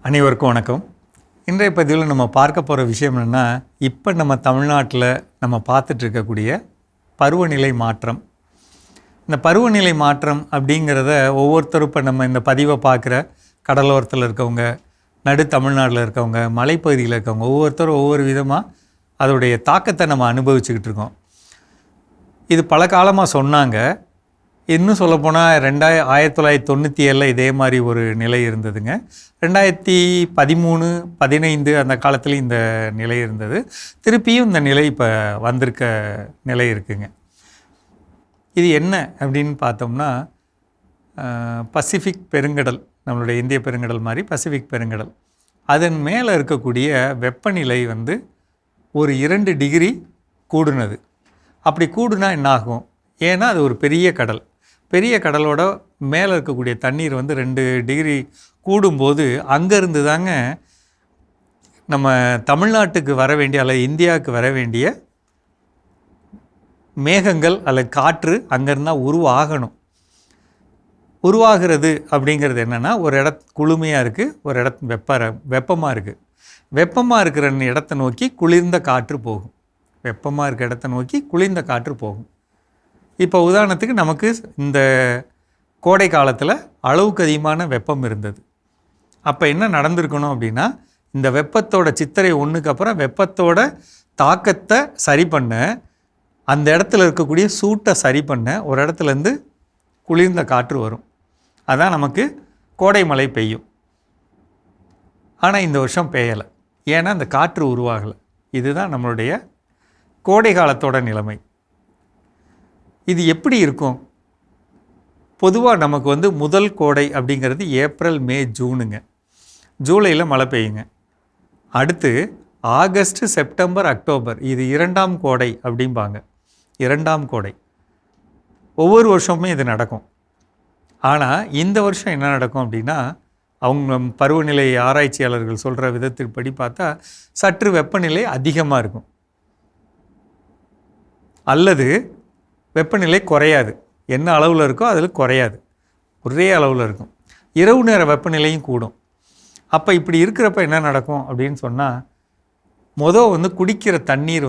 அனைவருக்கும் வணக்கம். இன்றைய பதிவில் நம்ம பார்க்க போகிற விஷயம் என்னென்னா, இப்போ நம்ம தமிழ்நாட்டில் நம்ம பார்த்துட்டு இருக்கக்கூடிய பருவநிலை மாற்றம். இந்த பருவநிலை மாற்றம் அப்படிங்கிறத ஒவ்வொருத்தரும் இப்போ நம்ம இந்த பதிவை பார்க்குற கடலோரத்தில் இருக்கவங்க, நடு தமிழ்நாட்டில் இருக்கவங்க, மலைப்பகுதியில் இருக்கவங்க ஒவ்வொருத்தரும் ஒவ்வொரு விதமாக அதோடைய தாக்கத்தை நம்ம அனுபவிச்சுக்கிட்டு இருக்கோம். இது பல காலமாக சொன்னாங்க. இன்னும் சொல்லப்போனால் 1997 இதே மாதிரி ஒரு நிலை இருந்ததுங்க. 2013, 15 அந்த காலத்தில் இந்த நிலை இருந்தது. திருப்பியும் இந்த நிலை இப்போ வந்திருக்க நிலை இருக்குங்க. இது என்ன அப்படின்னு பார்த்தோம்னா, பசிபிக் பெருங்கடல், நம்மளுடைய இந்திய பெருங்கடல் மாதிரி பசிபிக் பெருங்கடல், அதன் மேலே இருக்கக்கூடிய வெப்பநிலை ஒரு 2 டிகிரி கூடுனது. அப்படி கூடுனா என்னாகும்? ஏன்னா அது ஒரு பெரிய கடல். பெரிய கடலோட மேலே இருக்கக்கூடிய தண்ணீர் 2 டிகிரி கூடும்போது அங்கேருந்து தாங்க நம்ம தமிழ்நாட்டுக்கு வர வேண்டிய அல்லது இந்தியாவுக்கு வர வேண்டிய மேகங்கள் அல்லது காற்று அங்கேருந்து தான் உருவாகணும். உருவாகிறது அப்படிங்கிறது என்னென்னா, ஒரு குளுமையாக இருக்குது, ஒரு வெப்பமாக இருக்குது. வெப்பமாக இருக்கிற இடத்த நோக்கி குளிர்ந்த காற்று போகும். வெப்பமாக இருக்கிற இடத்த நோக்கி குளிர்ந்த காற்று போகும். இப்போ உதாரணத்துக்கு நமக்கு இந்த கோடை காலத்தில் அளவுக்கு அதிகமான வெப்பம் இருந்தது. அப்போ என்ன நடந்திருக்கணும் அப்படின்னா, இந்த வெப்பத்தோட சித்திரை 1க்கு அப்புறம் வெப்பத்தோட தாக்கத்தை சரி பண்ண, அந்த இடத்துல இருக்கக்கூடிய சூட்டை சரி பண்ண ஒரு இடத்துலேருந்து குளிர்ந்த காற்று வரும். அதான் நமக்கு கோடை மழை பெய்யும். ஆனால் இந்த வருஷம் பெய்யலை. ஏன்னா அந்த காற்று உருவாகலை. இதுதான் நம்மளுடைய கோடை காலத்தோட நிலைமை. இது எப்படி இருக்கும்? பொதுவாக நமக்கு முதல் கோடை அப்படிங்கிறது ஏப்ரல், மே, ஜூனுங்க. ஜூலையில் மழை பெய்யுங்க. அடுத்து ஆகஸ்ட், செப்டம்பர், அக்டோபர், இது 2ஆம் கோடை அப்படிம்பாங்க. 2ஆம் கோடை. ஒவ்வொரு வருஷமுமே இது நடக்கும். ஆனால் இந்த வருஷம் என்ன நடக்கும் அப்படின்னா, அவங்க பருவநிலை ஆராய்ச்சியாளர்கள் சொல்கிற விதத்தின்படி பார்த்தா சற்று வெப்பநிலை அதிகமாக இருக்கும், அல்லது வெப்பநிலை குறையாது. என்ன அளவில் இருக்கோ அதில் குறையாது, ஒரே அளவில் இருக்கும். இரவு நேர வெப்பநிலையும் கூடும். அப்போ இப்படி இருக்கிறப்ப என்ன நடக்கும் அப்படின்னு சொன்னால், குடிக்கிற தண்ணீர்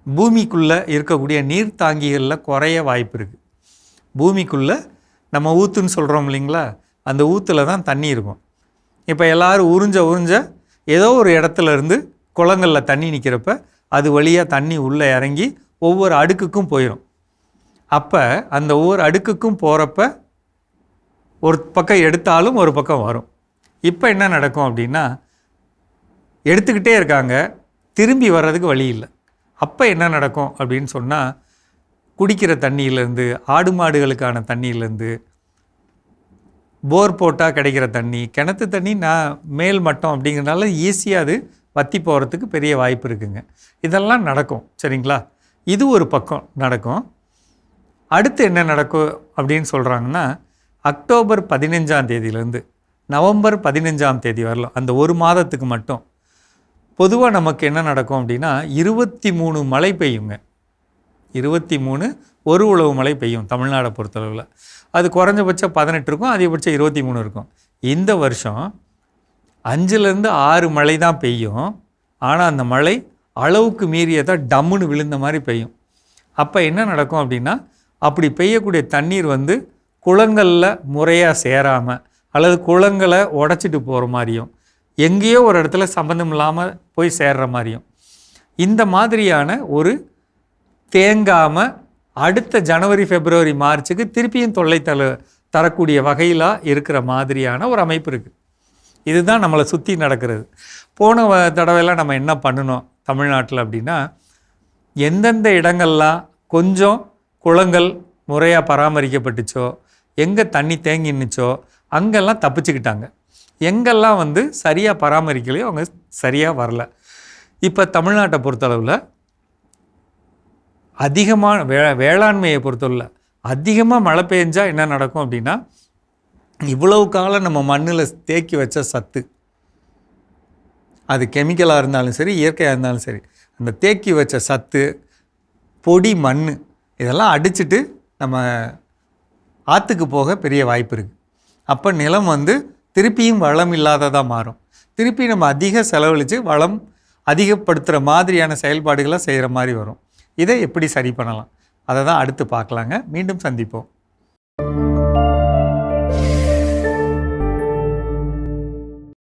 பூமிக்குள்ளே இருக்கக்கூடிய நீர் தாங்கிகளில் குறைய வாய்ப்பு இருக்குது. பூமிக்குள்ளே நம்ம ஊற்றுன்னு சொல்கிறோம் இல்லைங்களா, அந்த ஊற்றில் தான் தண்ணி இருக்கும். இப்போ எல்லோரும் உறிஞ்ச ஏதோ ஒரு இடத்துல இருந்து குளங்களில் தண்ணி நிற்கிறப்ப அது வழியாக தண்ணி உள்ளே இறங்கி ஒவ்வொரு அடுக்குக்கும் போயிடும். அப்போ அந்த ஒவ்வொரு அடுக்குக்கும் போகிறப்ப ஒரு பக்கம் எடுத்தாலும் ஒரு பக்கம் வரும். இப்போ என்ன நடக்கும் அப்படின்னா, எடுத்துக்கிட்டே இருக்காங்க, திரும்பி வர்றதுக்கு வழி இல்லை. அப்போ என்ன நடக்கும் அப்படின்னு சொன்னால், குடிக்கிற தண்ணியிலேருந்து, ஆடு மாடுகளுக்கான தண்ணியிலேருந்து, போர் போட்டால் கிடைக்கிற தண்ணி, கிணத்து தண்ணி மேல் மட்டம் அப்படிங்கிறனால ஈஸியாக அது வற்றி போகிறதுக்கு பெரிய வாய்ப்பு இருக்குங்க. இதெல்லாம் நடக்கும். சரிங்களா? இது ஒரு பக்கம் நடக்கும். அடுத்து என்ன நடக்கும் அப்படின்னு சொல்கிறாங்கன்னா, அக்டோபர் 15ஆம் தேதியிலேருந்து நவம்பர் 15ஆம் தேதி வரலாம், அந்த ஒரு மாதத்துக்கு மட்டும் பொதுவாக நமக்கு என்ன நடக்கும் அப்படின்னா, 23 மழை பெய்யுங்க. 23 ஒரு உழவு மழை பெய்யும் தமிழ்நாடை பொறுத்தளவில். அது குறைஞ்சபட்சம் 18 இருக்கும், அதிகபட்சம் 23 இருக்கும். இந்த வருஷம் 5லேருந்து 6 மழை தான் பெய்யும். ஆனால் அந்த மழை அளவுக்கு மீறியதாக டம்முன்னு விழுந்த மாதிரி பெய்யும். அப்போ என்ன நடக்கும் அப்படின்னா, அப்படி பெய்யக்கூடிய தண்ணீர் குளங்களில் முறையாக சேராமல் அல்லது குளங்களை உடச்சிட்டு போகிற மாதிரியும், எங்கேயோ ஒரு இடத்துல சம்பந்தம் இல்லாமல் போய் சேர்ற மாதிரியும், இந்த மாதிரியான ஒரு தேங்காமல் அடுத்த ஜனவரி, பிப்ரவரி, மார்ச்சுக்கு திருப்பியும் தொல்லை தரக்கூடிய வகையிலாக இருக்கிற மாதிரியான ஒரு அமைப்பு இருக்குது. இதுதான் நம்மளை சுற்றி நடக்கிறது. போன தடவையெல்லாம் நம்ம என்ன பண்ணணும் தமிழ்நாட்டில் அப்படின்னா, எந்தெந்த இடங்கள்லாம் கொஞ்சம் குளங்கள் முறையாக பராமரிக்கப்பட்டுச்சோ, எங்கே தண்ணி தேங்கி நின்றுச்சோ அங்கெல்லாம் தப்பிச்சுக்கிட்டாங்க. எங்கெல்லாம் சரியாக பராமரிக்கலையோ அவங்க சரியாக வரல. இப்போ தமிழ்நாட்டை பொறுத்தளவில் அதிகமான வேளாண்மையை பொறுத்தளவில் அதிகமாக மழை பெஞ்சால் என்ன நடக்கும் அப்படின்னா, இவ்வளவு காலம் நம்ம மண்ணில் தேக்கி வச்ச சத்து, அது கெமிக்கலாக இருந்தாலும் சரி, இயற்கையாக இருந்தாலும் சரி, அந்த தேக்கி வச்ச சத்து, பொடி, மண் இதெல்லாம் அடிச்சுட்டு நம்ம ஆற்றுக்கு போக பெரிய வாய்ப்பு இருக்குது. அப்போ நிலம் திருப்பியும் வளம் இல்லாததாக மாறும். திருப்பி நம்ம அதிக செலவழித்து வளம் அதிகப்படுத்துகிற மாதிரியான செயல்பாடுகளை செய்கிற மாதிரி வரும். இதை எப்படி சரி பண்ணலாம் அதை தான் அடுத்து பார்க்கலாங்க. மீண்டும் சந்திப்போம்.